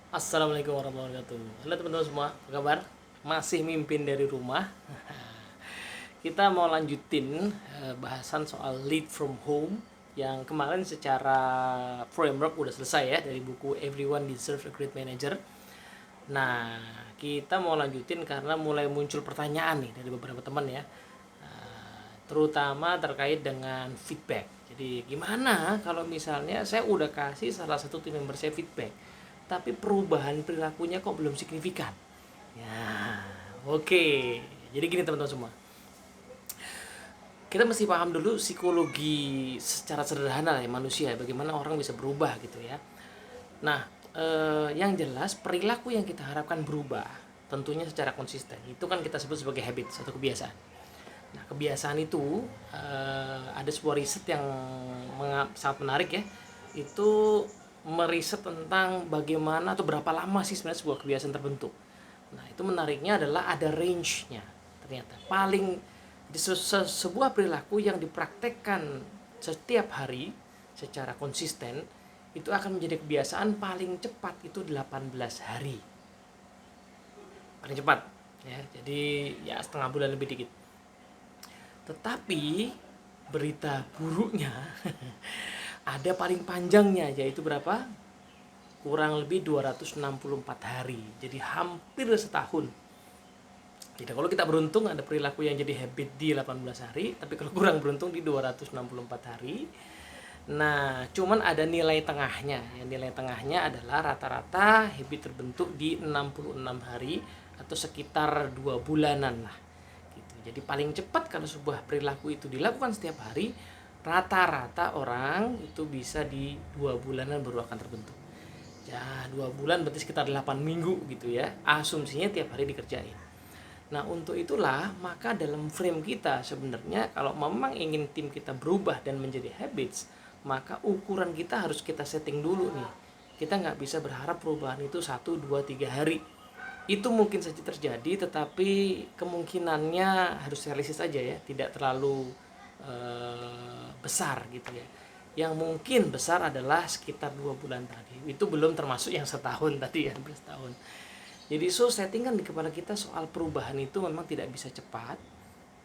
Assalamualaikum warahmatullahi wabarakatuh. Halo teman-teman semua, apa kabar? Masih mimpin dari rumah. Kita mau lanjutin bahasan soal lead from home yang kemarin secara framework udah selesai ya dari buku Everyone Deserves a Great Manager. Nah, kita mau lanjutin karena mulai muncul pertanyaan nih dari beberapa teman ya, terutama terkait dengan feedback. Jadi gimana kalau misalnya saya udah kasih salah satu tim member saya feedback, tapi perubahan perilakunya kok belum signifikan? Ya, oke. Jadi gini teman-teman semua, kita mesti paham dulu psikologi secara sederhana ya manusia, bagaimana orang bisa berubah gitu ya. Nah, yang jelas perilaku yang kita harapkan berubah tentunya secara konsisten. Itu kan kita sebut sebagai habit, satu kebiasaan. Nah, kebiasaan itu ada sebuah riset yang sangat menarik ya. Itu meriset tentang bagaimana atau berapa lama sih sebenarnya sebuah kebiasaan terbentuk. Nah, itu menariknya adalah ada range-nya. Ternyata paling di sebuah perilaku yang dipraktekkan setiap hari secara konsisten itu akan menjadi kebiasaan paling cepat itu 18 hari. Paling cepat ya. Jadi ya setengah bulan lebih dikit. Tetapi berita buruknya ada paling panjangnya, yaitu berapa? Kurang lebih 264 hari. Jadi hampir setahun. Jadi kalau kita beruntung ada perilaku yang jadi habit di 18 hari, tapi kalau kurang beruntung di 264 hari. Nah, cuman ada nilai tengahnya. Yang nilai tengahnya adalah rata-rata habit terbentuk di 66 hari atau sekitar 2 bulanan lah. Gitu. Jadi paling cepat kalau sebuah perilaku itu dilakukan setiap hari, rata-rata orang itu bisa di 2 bulanan baru akan terbentuk. Ya, 2 bulan berarti sekitar 8 minggu gitu ya. Asumsinya tiap hari dikerjain. Nah, untuk itulah maka dalam frame kita sebenarnya kalau memang ingin tim kita berubah dan menjadi habits, maka ukuran kita harus kita setting dulu nih. Kita nggak bisa berharap perubahan itu 1, 2, 3 hari. Itu mungkin saja terjadi, tetapi kemungkinannya harus realistis aja ya, tidak terlalu besar gitu ya. Yang mungkin besar adalah sekitar 2 bulan tadi. Itu belum termasuk yang setahun tadi ya, setahun. Jadi setting kan di kepala kita soal perubahan itu memang tidak bisa cepat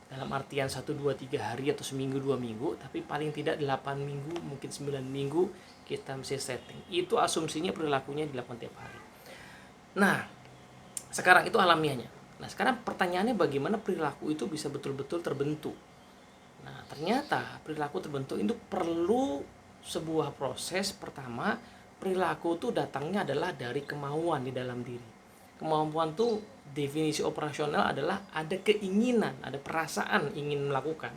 dalam artian 1, 2, 3 hari atau seminggu 2 minggu, tapi paling tidak 8 minggu mungkin 9 minggu kita mesti setting. Itu asumsinya perilakunya dilakukan tiap hari. Nah, sekarang itu alamiahnya. Nah, sekarang pertanyaannya bagaimana perilaku itu bisa betul-betul terbentuk. Nah, ternyata perilaku terbentuk itu perlu sebuah proses. Pertama, perilaku itu datangnya adalah dari kemauan di dalam diri. Kemampuan tuh definisi operasional adalah ada keinginan, ada perasaan ingin melakukan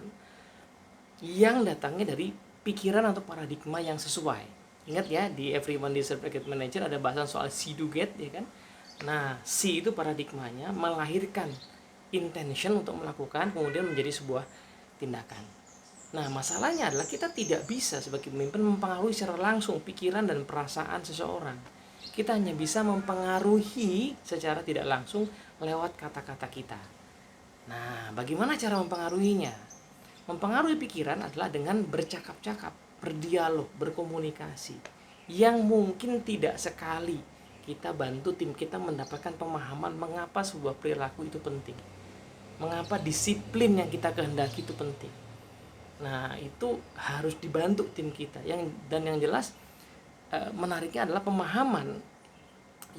yang datangnya dari pikiran atau paradigma yang sesuai. Ingat ya, di Everyone Deserves a Great Manager ada bahasan soal see do get ya kan. Nah, see itu paradigmanya melahirkan intention untuk melakukan kemudian menjadi sebuah tindakan. Nah, masalahnya adalah kita tidak bisa sebagai pemimpin mempengaruhi secara langsung pikiran dan perasaan seseorang. Kita hanya bisa mempengaruhi secara tidak langsung lewat kata-kata kita. Nah, bagaimana cara mempengaruhinya? Mempengaruhi pikiran adalah dengan bercakap-cakap, berdialog, berkomunikasi. Yang mungkin tidak sekali kita bantu tim kita mendapatkan pemahaman mengapa sebuah perilaku itu penting. Mengapa disiplin yang kita kehendaki itu penting. Nah, itu harus dibantu tim kita. Dan yang jelas menariknya adalah pemahaman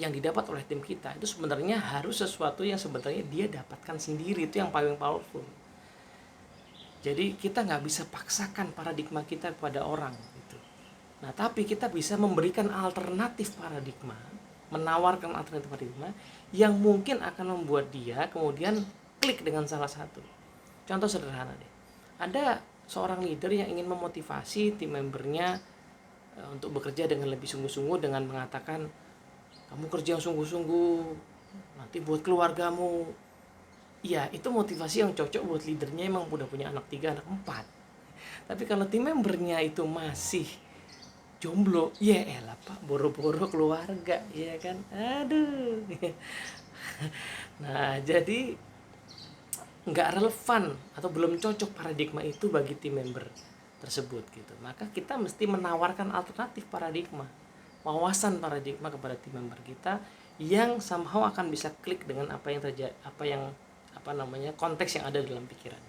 yang didapat oleh tim kita itu sebenarnya harus sesuatu yang sebenarnya dia dapatkan sendiri. Itu yang paling powerful. Jadi kita nggak bisa paksakan paradigma kita kepada orang gitu. Nah, tapi kita bisa memberikan alternatif paradigma, menawarkan alternatif paradigma yang mungkin akan membuat dia kemudian klik dengan salah satu. Contoh sederhana deh. Ada seorang leader yang ingin memotivasi tim membernya untuk bekerja dengan lebih sungguh-sungguh dengan mengatakan, kamu kerja yang sungguh-sungguh nanti buat keluargamu. Ya, itu motivasi yang cocok buat leadernya emang udah punya anak 3, anak 4. Tapi kalau tim membernya itu masih jomblo, ya elah pak, boro-boro keluarga, ya kan, aduh. Nah, jadi nggak relevan atau belum cocok paradigma itu bagi tim member tersebut gitu. Maka kita mesti menawarkan alternatif paradigma, wawasan paradigma kepada tim member kita yang somehow akan bisa klik dengan apa yang terjadi, konteks yang ada dalam pikiran.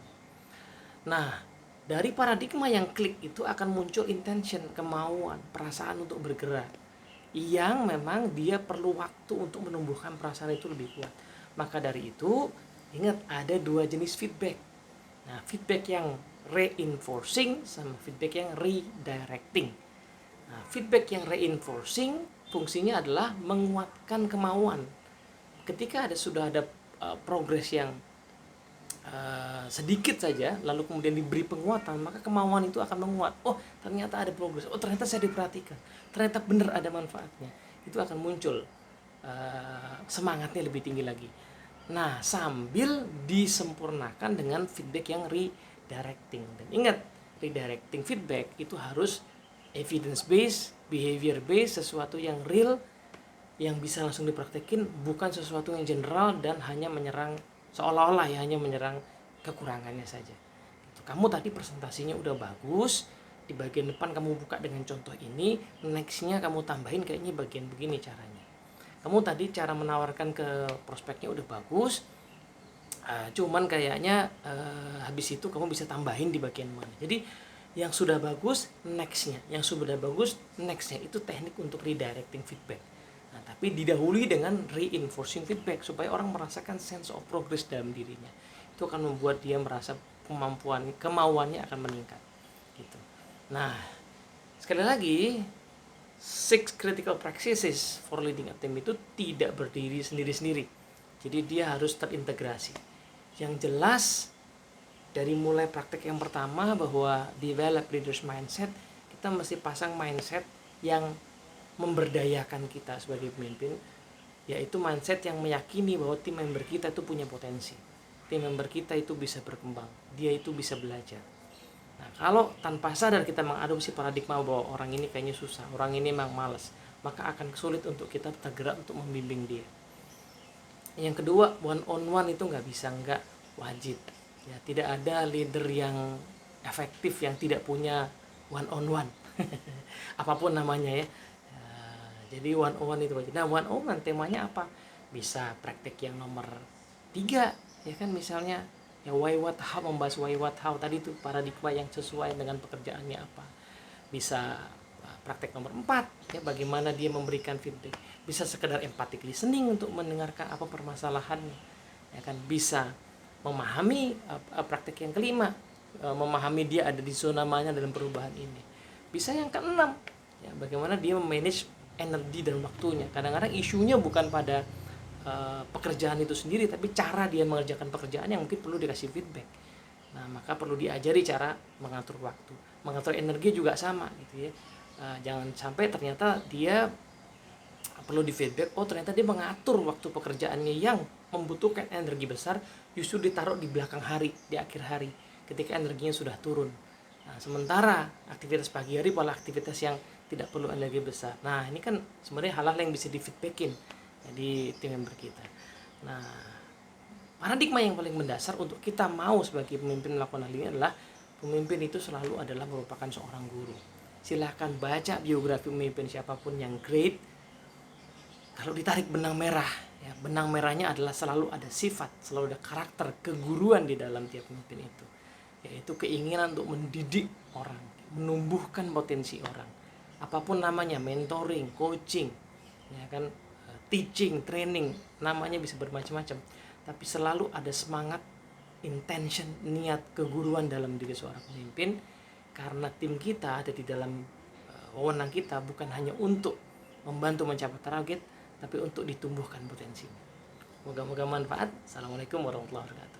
Nah, dari paradigma yang klik itu akan muncul intention, kemauan, perasaan untuk bergerak, yang memang dia perlu waktu untuk menumbuhkan perasaan itu lebih kuat. Maka dari itu, ingat ada 2 jenis feedback. Nah, feedback yang reinforcing sama feedback yang redirecting. Nah, feedback yang reinforcing fungsinya adalah menguatkan kemauan. Ketika sudah ada progres yang sedikit saja, lalu kemudian diberi penguatan, maka kemauan itu akan menguat. Oh, ternyata ada progres. Oh, ternyata saya diperhatikan. Ternyata benar ada manfaatnya. Itu akan muncul semangatnya lebih tinggi lagi. Nah, sambil disempurnakan dengan feedback yang redirecting. Dan ingat, redirecting feedback itu harus evidence based, behavior based, sesuatu yang real, yang bisa langsung dipraktekin, bukan sesuatu yang general dan hanya menyerang seolah-olah ya, hanya menyerang kekurangannya saja. Kamu tadi presentasinya udah bagus, di bagian depan kamu buka dengan contoh ini, nextnya kamu tambahin kayaknya bagian begini caranya. Kamu tadi cara menawarkan ke prospeknya udah bagus, cuman kayaknya habis itu kamu bisa tambahin di bagian mana. Jadi yang sudah bagus nextnya, yang sudah bagus nextnya, itu teknik untuk redirecting feedback. Nah, tapi didahului dengan reinforcing feedback supaya orang merasakan sense of progress dalam dirinya. Itu akan membuat dia merasa kemauannya akan meningkat. Gitu. Nah, sekali lagi, 6 critical practices for leading a team itu tidak berdiri sendiri-sendiri. Jadi dia harus terintegrasi. Yang jelas dari mulai praktek yang pertama bahwa develop leaders mindset, kita mesti pasang mindset yang memberdayakan kita sebagai pemimpin, yaitu mindset yang meyakini bahwa tim member kita itu punya potensi, tim member kita itu bisa berkembang, dia itu bisa belajar. Nah, kalau tanpa sadar kita mengadopsi paradigma bahwa orang ini kayaknya susah, orang ini memang malas, maka akan sulit untuk kita tergerak untuk membimbing dia. Yang kedua, one on one itu nggak bisa, nggak wajib. Ya, tidak ada leader yang efektif yang tidak punya one on one, apapun namanya ya. Jadi one on one itu wajib. Nah, one on one temanya apa? Bisa praktek yang nomor 3, ya kan, misalnya ya why what how, membahas why what how tadi itu paradigma yang sesuai dengan pekerjaannya apa. Bisa praktek nomor 4 ya, bagaimana dia memberikan feedback. Bisa sekedar empathic listening untuk mendengarkan apa permasalahannya. Ya kan, bisa memahami praktek yang kelima, memahami dia ada di zona mana dalam perubahan ini. Bisa yang keenam, ya bagaimana dia memanage energi dan waktunya. Kadang-kadang isunya bukan pada pekerjaan itu sendiri, tapi cara dia mengerjakan pekerjaan yang mungkin perlu dikasih feedback. Nah, maka perlu diajari cara mengatur waktu, mengatur energi juga sama gitu ya. Jangan sampai ternyata dia perlu di feedback, oh ternyata dia mengatur waktu pekerjaannya yang membutuhkan energi besar justru ditaruh di belakang hari, di akhir hari ketika energinya sudah turun. Nah, sementara aktivitas pagi hari pola aktivitas yang tidak perlu energi besar. Nah, ini kan sebenarnya hal-hal yang bisa di feedbackin di tim member kita. Nah, paradigma yang paling mendasar untuk kita mau sebagai pemimpin melakukan hal ini adalah pemimpin itu selalu adalah merupakan seorang guru. Silahkan baca biografi pemimpin siapapun yang great. Kalau ditarik benang merah, ya, benang merahnya adalah selalu ada sifat, selalu ada karakter keguruan di dalam tiap pemimpin itu, yaitu keinginan untuk mendidik orang, menumbuhkan potensi orang. Apapun namanya, mentoring, coaching, ya kan, teaching, training, namanya bisa bermacam-macam, tapi selalu ada semangat, intention, niat keguruan dalam diri seorang pemimpin, karena tim kita ada di dalam wewenang kita bukan hanya untuk membantu mencapai target, tapi untuk ditumbuhkan potensinya. Moga-moga manfaat. Assalamualaikum warahmatullahi wabarakatuh.